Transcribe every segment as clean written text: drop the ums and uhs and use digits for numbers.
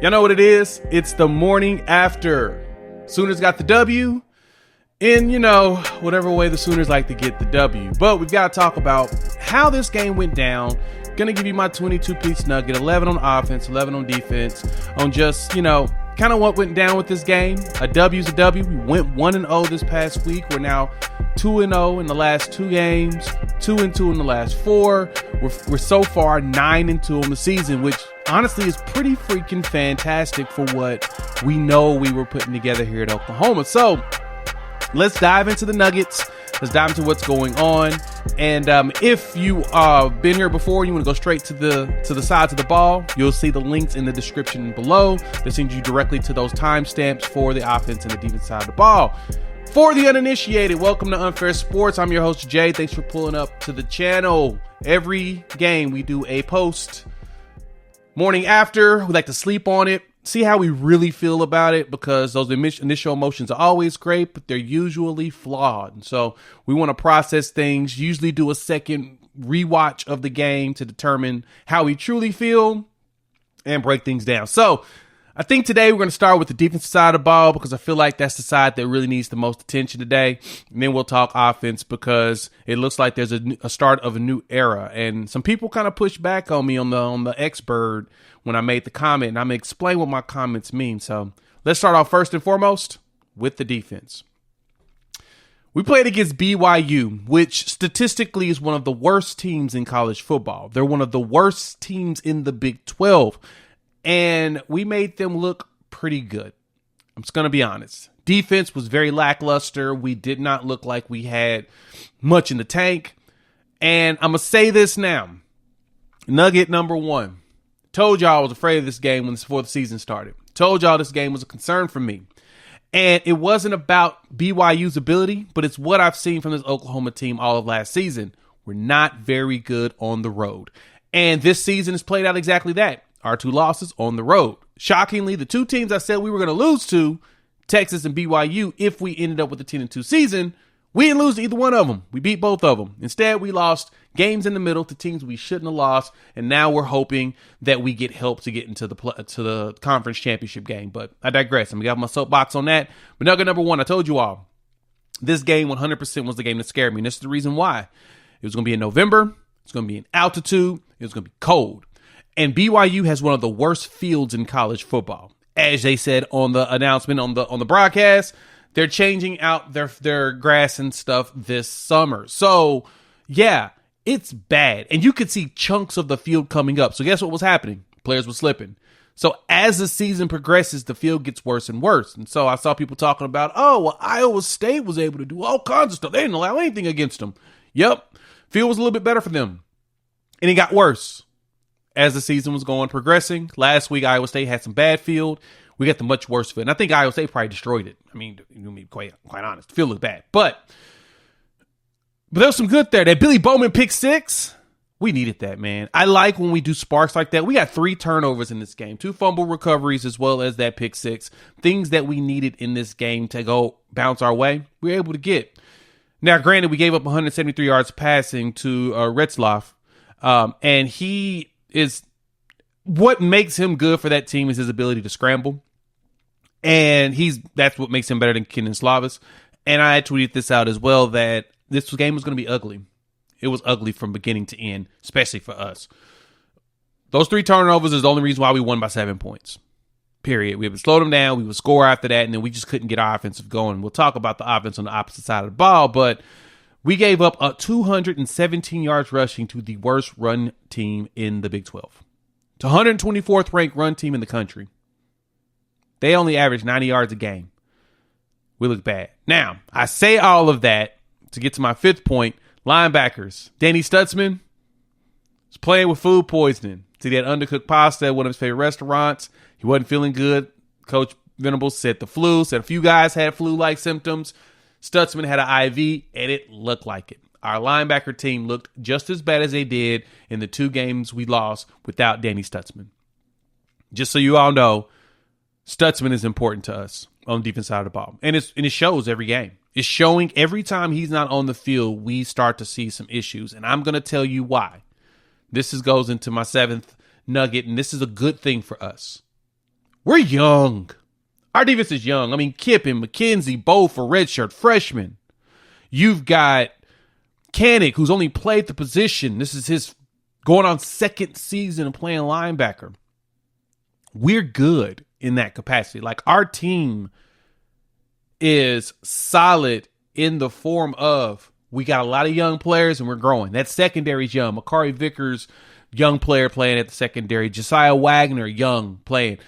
Y'all know what it is? It's the morning after. Sooners got the W in, whatever way the Sooners like to get the W. But we've got to talk about how this game went down. Going to give you my 22-piece nugget, 11 on offense, 11 on defense, on just, kind of what went down with this game. A W's a W. We went 1-0 this past week. We're now 2-0 in the last 2 games, 2-2 in the last 4. We're so far 9-2 on the season, which honestly is pretty freaking fantastic for what we know we were putting together here at Oklahoma. So let's dive into the Nuggets. Let's dive into what's going on. And if you been here before, you want to go straight to the sides of the ball, you'll see the links in the description below that sends you directly to those timestamps for the offense and the defense side of the ball. For the uninitiated, welcome to Unfair Sports. I'm your host, Jay. Thanks for pulling up to the channel. Every game we do a post morning after. We like to sleep on it, see how we really feel about it, because those initial emotions are always great, but they're usually flawed. And so we want to process things, usually do a second rewatch of the game to determine how we truly feel and break things down. So I think today we're going to start with the defensive side of the ball, because I feel like that's the side that really needs the most attention today. And then we'll talk offense, because it looks like there's a start of a new era. And some people kind of pushed back on me on the X-Bird when I made the comment, and I'm going to explain what my comments mean. So let's start off first and foremost with the defense. We played against BYU, which statistically is one of the worst teams in college football. They're one of the worst teams in the Big 12. And we made them look pretty good. I'm just going to be honest. Defense was very lackluster. We did not look like we had much in the tank. And I'm going to say this now. Nugget number 1. Told y'all I was afraid of this game before the season started. Told y'all this game was a concern for me. And it wasn't about BYU's ability, but it's what I've seen from this Oklahoma team all of last season. We're not very good on the road. And this season has played out exactly that. Our 2 losses on the road. Shockingly, the 2 teams I said we were going to lose to, Texas and BYU, if we ended up with a 10-2 season, we didn't lose to either one of them. We beat both of them. Instead, we lost games in the middle to teams we shouldn't have lost, and now we're hoping that we get help to get into the conference championship game. But I digress. I'm going to get off my soapbox on that. But nugget number 1, I told you all, this game 100% was the game that scared me, and this is the reason why. It was going to be in November. It's going to be in altitude. It was going to be cold. And BYU has one of the worst fields in college football. As they said on the announcement on the broadcast, they're changing out their grass and stuff this summer. So, yeah, it's bad. And you could see chunks of the field coming up. So guess what was happening? Players were slipping. So as the season progresses, the field gets worse and worse. And so I saw people talking about, Iowa State was able to do all kinds of stuff. They didn't allow anything against them. Yep. Field was a little bit better for them. And it got worse as the season was progressing. Last week, Iowa State had some bad field. We got the much worse field. And I think Iowa State probably destroyed it. I mean, to be quite honest, the field looked bad. But there was some good there. That Billy Bowman pick 6, we needed that, man. I like when we do sparks like that. We got 3 turnovers in this game, 2 fumble recoveries, as well as that pick 6. Things that we needed in this game to go bounce our way, we were able to get. Now, granted, we gave up 173 yards passing to Retzlaff, and he is what makes him good for that team is his ability to scramble. And that's what makes him better than Kenan Slavis. And I tweeted this out as well, that this game was going to be ugly. It was ugly from beginning to end, especially for us. Those 3 turnovers is the only reason why we won by 7 points. Period. We would slow them down. We would score after that. And then we just couldn't get our offensive going. We'll talk about the offense on the opposite side of the ball, but we gave up 217 yards rushing to the worst run team in the Big 12. To 124th ranked run team in the country. They only average 90 yards a game. We look bad. Now, I say all of that to get to my 5th point. Linebackers. Danny Stutzman was playing with food poisoning. So he had undercooked pasta at one of his favorite restaurants. He wasn't feeling good. Coach Venables said the flu. Said a few guys had flu-like symptoms. Stutzman had an IV, and it looked like it. Our linebacker team looked just as bad as they did in the 2 games we lost without Danny Stutzman. Just so you all know, Stutzman is important to us on the defense side of the ball. And it shows every game. It's showing every time he's not on the field, we start to see some issues. And I'm going to tell you why. This goes into my 7th nugget, and this is a good thing for us. We're young. Our defense is young. I mean, Kip and McKenzie both are redshirt freshmen. You've got Kanik, who's only played the position. This is his going on second season of playing linebacker. We're good in that capacity. Like, our team is solid in the form of we got a lot of young players and we're growing. That secondary's young. Makari Vickers, young player playing at the secondary. Josiah Wagner, young, playing.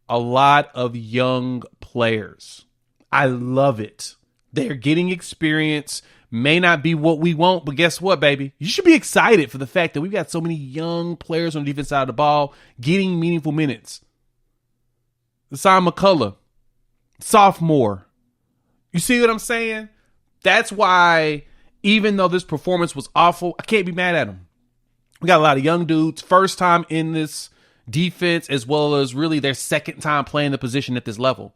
A lot of young players. I love it. They're getting experience. May not be what we want, but guess what, baby? You should be excited for the fact that we've got so many young players on the defense side of the ball getting meaningful minutes. Hassan McCullough, sophomore. You see what I'm saying? That's why, even though this performance was awful, I can't be mad at him. We got a lot of young dudes, first time in this defense, as well as really their second time playing the position at this level.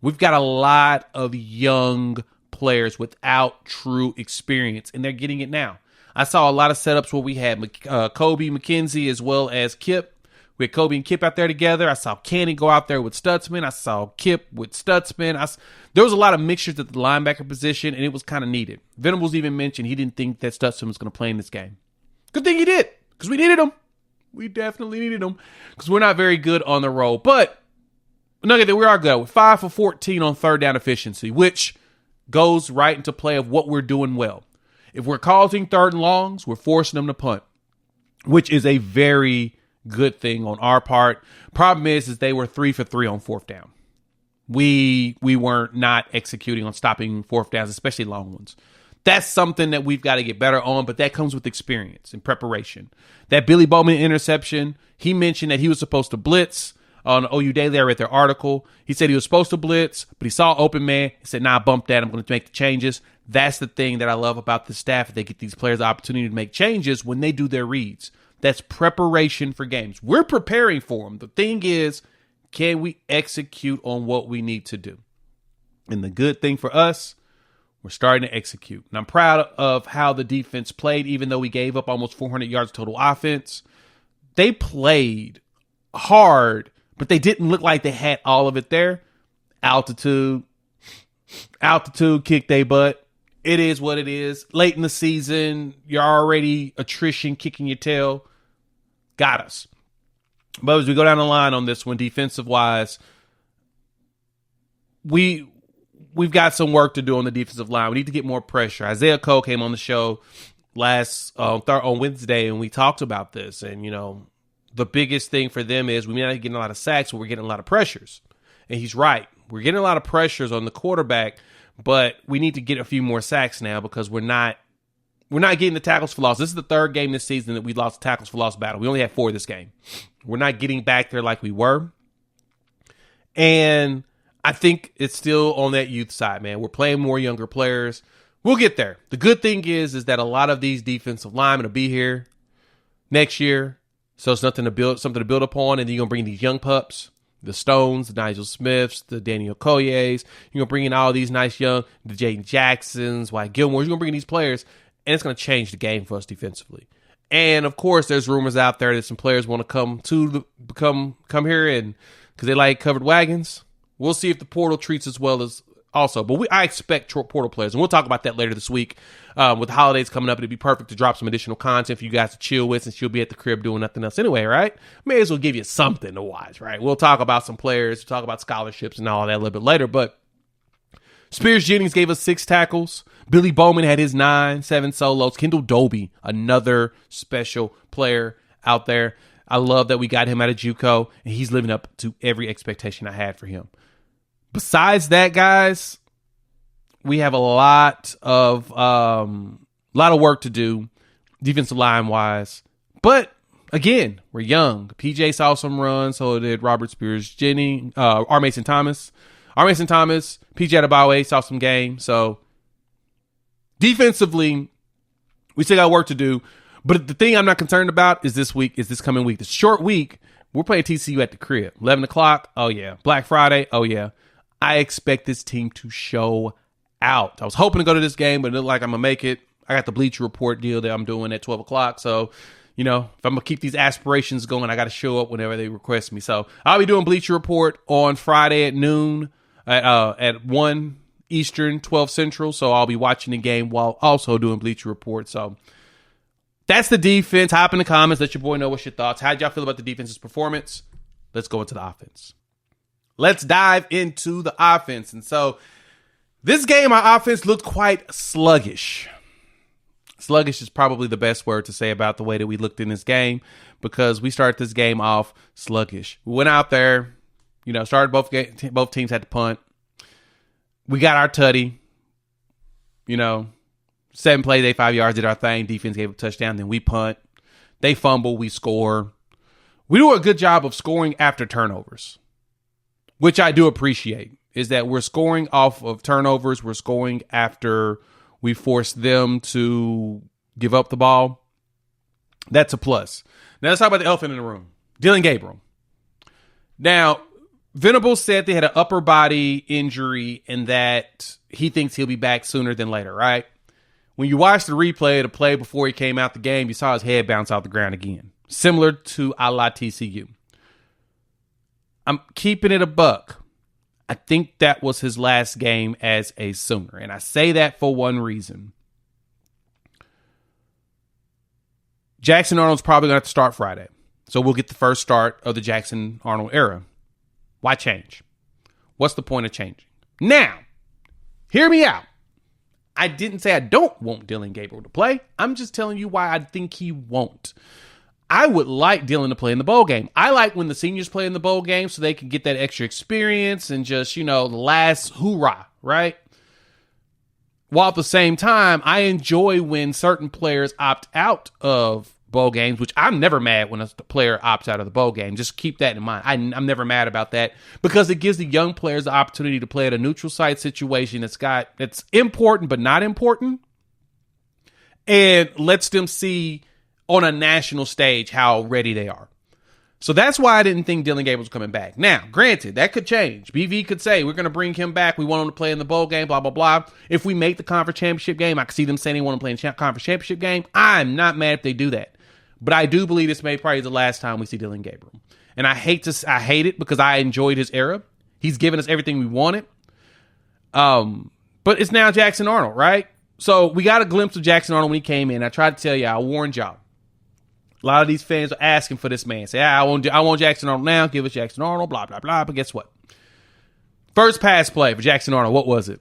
We've got a lot of young players without true experience, and they're getting it now. I saw a lot of setups where we had Kobe, McKenzie, as well as Kip. We had Kobe and Kip out there together. I saw Kenny go out there with Stutzman. I saw Kip with Stutzman. There was a lot of mixtures at the linebacker position, and it was kind of needed. Venables even mentioned he didn't think that Stutzman was going to play in this game. Good thing he did, because we needed him. We definitely needed him, because we're not very good on the road. But look at that, we are good. We're 5 for 14 on third down efficiency, which goes right into play of what we're doing well. If we're causing third and longs, we're forcing them to punt, which is a very good thing on our part. Problem is they were 3 for 3 on fourth down. We weren't not executing on stopping fourth downs, especially long ones. That's something that we've got to get better on, but that comes with experience and preparation. That Billy Bowman interception, he mentioned that he was supposed to blitz. On OU Daily, I read their article. He said he was supposed to blitz, but he saw open man. He said, nah, bump that. I'm going to make the changes. That's the thing that I love about the staff. They get these players the opportunity to make changes when they do their reads. That's preparation for games. We're preparing for them. The thing is, can we execute on what we need to do? And the good thing for us, we're starting to execute. And I'm proud of how the defense played, even though we gave up almost 400 yards total offense. They played hard, but they didn't look like they had all of it there. Altitude kicked their butt. It is what it is. Late in the season, you're already attrition kicking your tail. Got us. But as we go down the line on this one, defensive-wise, we've got some work to do on the defensive line. We need to get more pressure. Isaiah Cole came on the show on Wednesday, and we talked about this. And, the biggest thing for them is we may not be getting a lot of sacks, but we're getting a lot of pressures. And he's right. We're getting a lot of pressures on the quarterback, but we need to get a few more sacks now because we're not getting the tackles for loss. This is the third game this season that we lost the tackles for loss battle. We only had 4 this game. We're not getting back there like we were. And I think it's still on that youth side, man. We're playing more younger players. We'll get there. The good thing is that a lot of these defensive linemen will be here next year. So it's something to build upon, and then you're going to bring these young pups, the Stones, the Nigel Smiths, the Daniel Colliers. You're going to bring in all these nice young, the Jaden Jacksons, White Gilmore. You're going to bring in these players, and it's going to change the game for us defensively. And, of course, there's rumors out there that some players want to come here and because they like covered wagons. We'll see if the portal treats as well as also. But I expect portal players, and we'll talk about that later this week. With the holidays coming up, it'd be perfect to drop some additional content for you guys to chill with, since you'll be at the crib doing nothing else anyway, right? May as well give you something to watch, right? We'll talk about some players, we'll talk about scholarships and all that a little bit later. But Spears Jennings gave us 6 tackles. Billy Bowman had his 7 solos. Kendall Doby, another special player out there. I love that we got him out of JUCO, and he's living up to every expectation I had for him. Besides that, guys, we have a lot of work to do, defensive line wise. But again, we're young. PJ saw some runs, so did Robert Spears Jennings, R. Mason Thomas. PJ Adebayo saw some game. So defensively, we still got work to do. But the thing I'm not concerned about is this coming week. This short week, we're playing TCU at the crib. 11 o'clock, oh yeah. Black Friday, oh yeah. I expect this team to show out. I was hoping to go to this game, but it looked like I'm going to make it. I got the Bleacher Report deal that I'm doing at 12 o'clock. So, if I'm going to keep these aspirations going, I got to show up whenever they request me. So I'll be doing Bleacher Report on Friday at noon at 1 Eastern, 12 Central. So I'll be watching the game while also doing Bleacher Report. So that's the defense. Hop in the comments. Let your boy know what's your thoughts. How'd y'all feel about the defense's performance? Let's go into the offense. Let's dive into the offense. And so this game, our offense looked quite sluggish. Sluggish is probably the best word to say about the way that we looked in this game, because we started this game off sluggish. We went out there, started both teams had to punt. We got our tutty, 7 plays, 85 yards, did our thing. Defense gave a touchdown, then we punt. They fumble, we score. We do a good job of scoring after turnovers, which I do appreciate, is that we're scoring off of turnovers. We're scoring after we force them to give up the ball. That's a plus. Now let's talk about the elephant in the room. Dylan Gabriel. Now, Venables said they had an upper body injury and that he thinks he'll be back sooner than later, right? When you watch the replay of the play before he came out the game, you saw his head bounce off the ground again. Similar to a la TCU. I'm keeping it a buck. I think that was his last game as a Sooner. And I say that for one reason. Jackson Arnold's probably going to have to start Friday. So we'll get the first start of the Jackson Arnold era. Why change? What's the point of changing? Now, hear me out. I didn't say I don't want Dylan Gabriel to play. I'm just telling you why I think he won't. I would like Dylan to play in the bowl game. I like when the seniors play in the bowl game so they can get that extra experience and just, the last hoorah, right? While at the same time, I enjoy when certain players opt out of bowl games, which I'm never mad when a player opts out of the bowl game. Just keep that in mind. I'm never mad about that, because it gives the young players the opportunity to play at a neutral site situation that's important but not important, and lets them see on a national stage how ready they are. So that's why I didn't think Dylan Gabriel was coming back. Now, granted, that could change. BV could say, we're going to bring him back. We want him to play in the bowl game, blah, blah, blah. If we make the conference championship game, I could see them saying they want to play in the conference championship game. I'm not mad if they do that. But I do believe this may probably be the last time we see Dylan Gabriel. And I hate it because I enjoyed his era. He's given us everything we wanted. But it's now Jackson Arnold, right? So we got a glimpse of Jackson Arnold when he came in. I tried to tell you, I warned y'all. A lot of these fans are asking for this man. Say, I want Jackson Arnold now. Give us Jackson Arnold, blah, blah, blah. But guess what? First pass play for Jackson Arnold, what was it?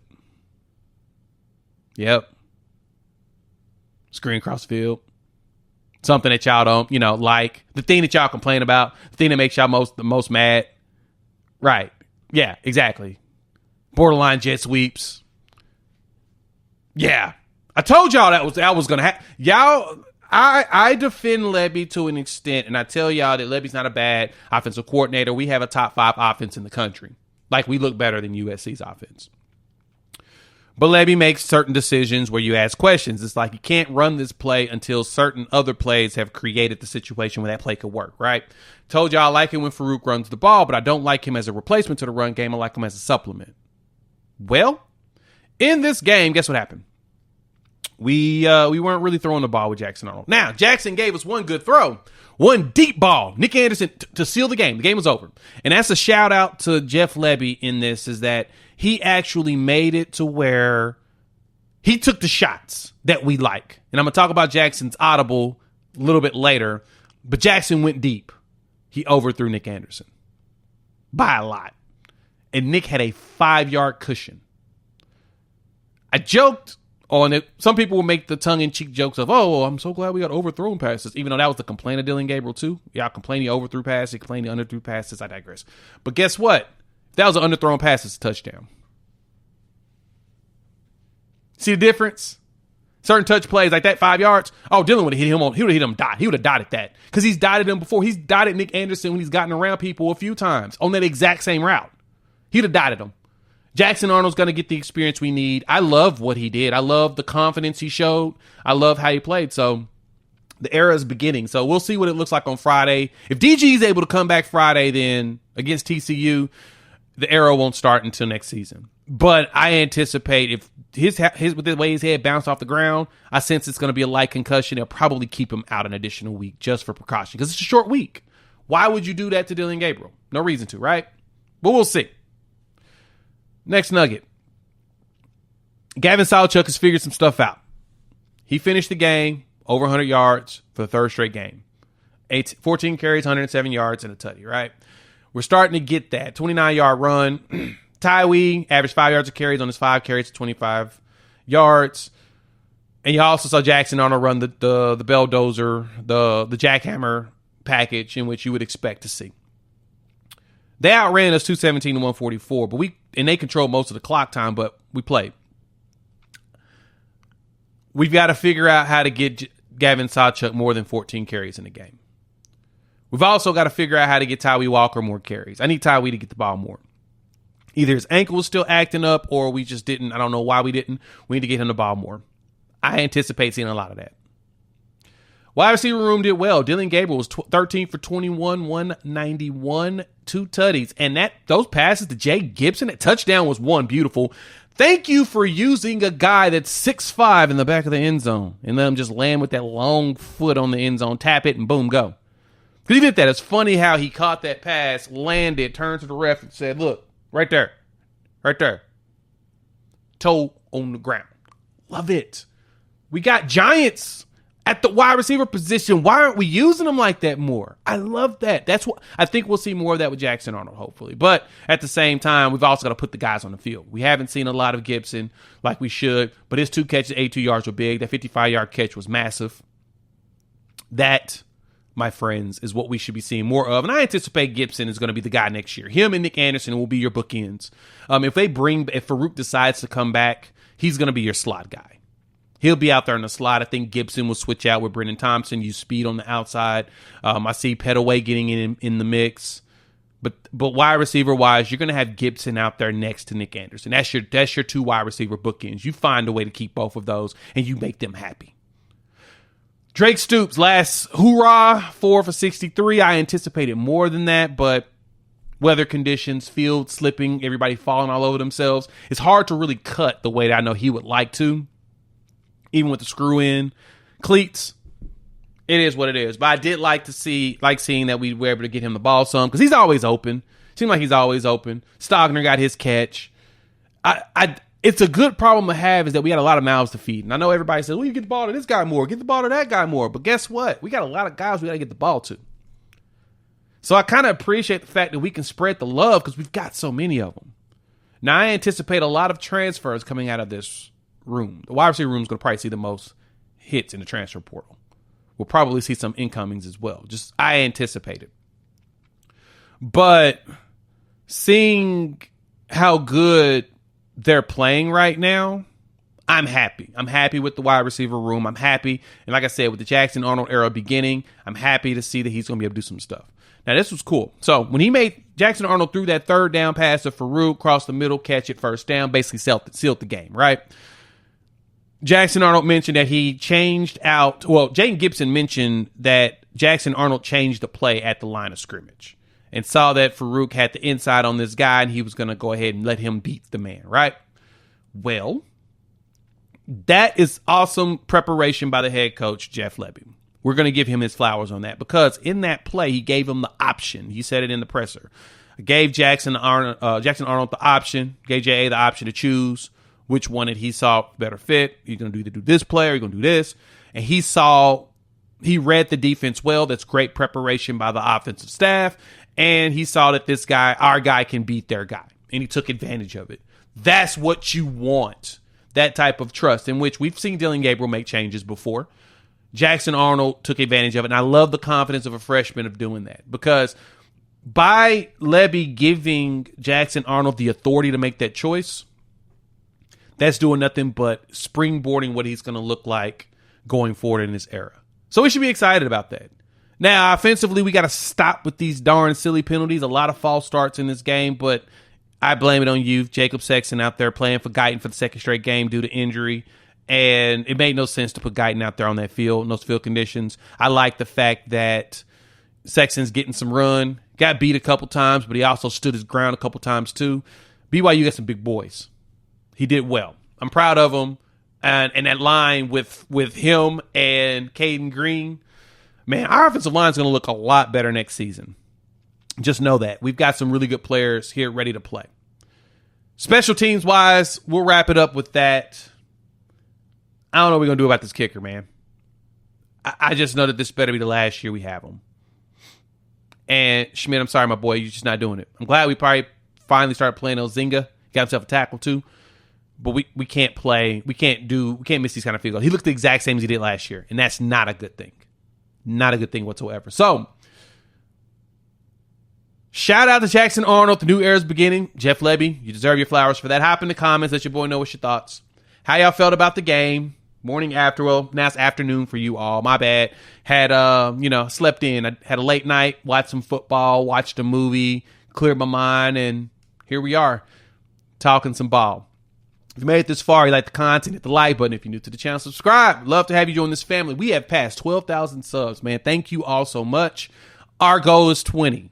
Yep. Screen across the field. Something that y'all don't, like. The thing that y'all complain about. The thing that makes y'all the most mad. Right. Yeah, exactly. Borderline jet sweeps. Yeah. I told y'all that was going to happen. Y'all... I defend Lebby to an extent, and I tell y'all that Lebby's not a bad offensive coordinator. We have a top 5 offense in the country. Like, we look better than USC's offense. But Lebby makes certain decisions where you ask questions. It's like you can't run this play until certain other plays have created the situation where that play could work, right? Told y'all I like it when Farouk runs the ball, but I don't like him as a replacement to the run game. I like him as a supplement. Well, in this game, guess what happened? We weren't really throwing the ball with Jackson Arnold. Now, Jackson gave us one good throw, one deep ball. Nick Anderson to seal the game. The game was over. And that's a shout out to Jeff Lebby in this, is that he actually made it to where he took the shots that we like. And I'm going to talk about Jackson's audible a little bit later, but Jackson went deep. He overthrew Nick Anderson by a lot. And Nick had a 5-yard cushion. I joked on it. Some people will make the tongue-in-cheek jokes of, oh, I'm so glad we got overthrown passes, even though that was the complaint of Dylan Gabriel too. Y'all complain he overthrew passes, complain he underthrew passes. I digress. But guess what? If that was an underthrown pass, it's a touchdown. See the difference? Certain touch plays like that, 5 yards. Oh, Dylan would have hit him on. He would have hit him dot. He would have dotted that because he's dotted him before. He's dotted Nick Anderson when he's gotten around people a few times on that exact same route. He'd have dotted him. Jackson Arnold's going to get the experience we need. I love what he did. I love the confidence he showed. I love how he played. So the era is beginning. So we'll see what it looks like on Friday. If DG is able to come back Friday, then against TCU, the era won't start until next season. But I anticipate if his with the way his head bounced off the ground, I sense it's going to be a light concussion. They'll probably keep him out an additional week just for precaution because it's a short week. Why would you do that to Dylan Gabriel? No reason to, right? But we'll see. Next nugget. Gavin Sawchuk has figured some stuff out. He finished the game over 100 yards for the third straight game. 14 carries, 107 yards, and a tutty, right? We're starting to get that 29-yard run. Tywee averaged 5 yards of carries on his 5 carries to 25 yards. And you also saw Jackson Arnold run the belldozer, the jackhammer package in which you would expect to see. They outran us 217 to 144, but they controlled most of the clock time, but we played. We've got to figure out how to get Gavin Sawchuk more than 14 carries in the game. We've also got to figure out how to get Tywee Walker more carries. I need Tywee to get the ball more. Either his ankle was still acting up or we just didn't. I don't know why we didn't. We need to get him the ball more. I anticipate seeing a lot of that. Wide receiver room did well. Dylan Gabriel was 13 for 21, 191, 2 tutties. And those passes to Jay Gibson, that touchdown was one beautiful. Thank you for using a guy that's 6'5" in the back of the end zone and let him just land with that long foot on the end zone, tap it, and boom, go. Because he did that. It's funny how he caught that pass, landed, turned to the ref and said, look, right there, toe on the ground. Love it. We got giants at the wide receiver position. Why aren't we using them like that more? I love that. That's what I think we'll see more of that with Jackson Arnold, hopefully. But at the same time, we've also got to put the guys on the field. We haven't seen a lot of Gibson like we should, but his 2 catches, 82 yards were big. That 55-yard catch was massive. That, my friends, is what we should be seeing more of. And I anticipate Gibson is going to be the guy next year. Him and Nick Anderson will be your bookends. If Farouk decides to come back, he's going to be your slot guy. He'll be out there in the slot. I think Gibson will switch out with Brendan Thompson, use speed on the outside. I see Petaway getting in the mix. But wide receiver wise, you're going to have Gibson out there next to Nick Anderson. That's your 2 wide receiver bookends. You find a way to keep both of those, and you make them happy. Drake Stoops, last hoorah, 4 for 63. I anticipated more than that, but weather conditions, field slipping, everybody falling all over themselves. It's hard to really cut the way that I know he would like to. Even with the screw-in cleats, it is what it is. But I did seeing that we were able to get him the ball some because he's always open. Seemed like he's always open. Stogner got his catch. It's a good problem to have is that we got a lot of mouths to feed. And I know everybody says, well, you get the ball to this guy more, get the ball to that guy more. But guess what? We got a lot of guys we got to get the ball to. So I kind of appreciate the fact that we can spread the love because we've got so many of them. Now, I anticipate a lot of transfers coming out of this room. The wide receiver room is going to probably see the most hits in the transfer portal. We'll probably see some incomings as well. Just I anticipate it. But seeing how good they're playing right now, I'm happy. I'm happy with the wide receiver room. I'm happy. And like I said, with the Jackson Arnold era beginning, I'm happy to see that he's going to be able to do some stuff. Now, this was cool. So when he made Jackson Arnold threw that third down pass to Farouk, cross the middle, catch it, first down, basically sealed the game, right? Jackson Arnold mentioned that he changed out. Well, Jaden Gibson mentioned that Jackson Arnold changed the play at the line of scrimmage and saw that Farouk had the inside on this guy and he was going to go ahead and let him beat the man, right? Well, that is awesome preparation by the head coach, Jeff Lebby. We're going to give him his flowers on that because in that play, he gave him the option. He said it in the presser. Gave Jackson Arnold the option, gave J.A. the option to choose which one that he saw better fit. You're going to either do this play or you're going to do this. And he read the defense well. That's great preparation by the offensive staff. And he saw that our guy can beat their guy. And he took advantage of it. That's what you want. That type of trust in which we've seen Dylan Gabriel make changes before. Jackson Arnold took advantage of it. And I love the confidence of a freshman of doing that because by Lebby giving Jackson Arnold the authority to make that choice, that's doing nothing but springboarding what he's going to look like going forward in this era. So we should be excited about that. Now, offensively, we got to stop with these darn silly penalties. A lot of false starts in this game, but I blame it on you. Jacob Sexton out there playing for Guyton for the second straight game due to injury. And it made no sense to put Guyton out there on that field, in those field conditions. I like the fact that Sexton's getting some run. Got beat a couple times, but he also stood his ground a couple times too. BYU got some big boys. He did well. I'm proud of him. And that line with him and Caden Green, man, our offensive line is going to look a lot better next season. Just know that. We've got some really good players here ready to play. Special teams wise, we'll wrap it up with that. I don't know what we're going to do about this kicker, man. I just know that this better be the last year we have him. And Schmidt, I'm sorry, my boy, you're just not doing it. I'm glad we probably finally started playing Elzinga. He got himself a tackle too. But we can't play. We can't miss these kind of field goals. He looked the exact same as he did last year. And that's not a good thing. Not a good thing whatsoever. So, shout out to Jackson Arnold. The new era's beginning. Jeff Lebby, you deserve your flowers for that. Hop in the comments. Let your boy know what's your thoughts. How y'all felt about the game. Morning after, well, now it's afternoon for you all. My bad. Had, slept in. I had a late night, watched some football, watched a movie, cleared my mind, and here we are, talking some ball. If you made it this far, you like the content, hit the like button. If you're new to the channel, subscribe. Love to have you join this family. We have passed 12,000 subs, man. Thank you all so much. Our goal is 20.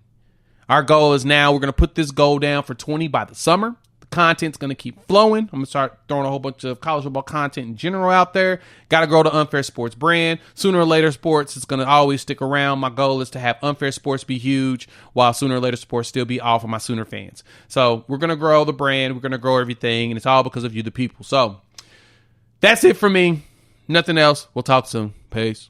Our goal is now we're going to put this goal down for 20 by the summer. The content's going to keep flowing. I'm going to start throwing a whole bunch of college football content in general out there. Got to grow the Unfair Sports brand. Sooner or later, sports is going to always stick around. My goal is to have Unfair Sports be huge while sooner or later sports still be all for my Sooner fans. So we're going to grow the brand. We're going to grow everything. And it's all because of you, the people. So that's it for me. Nothing else. We'll talk soon. Peace.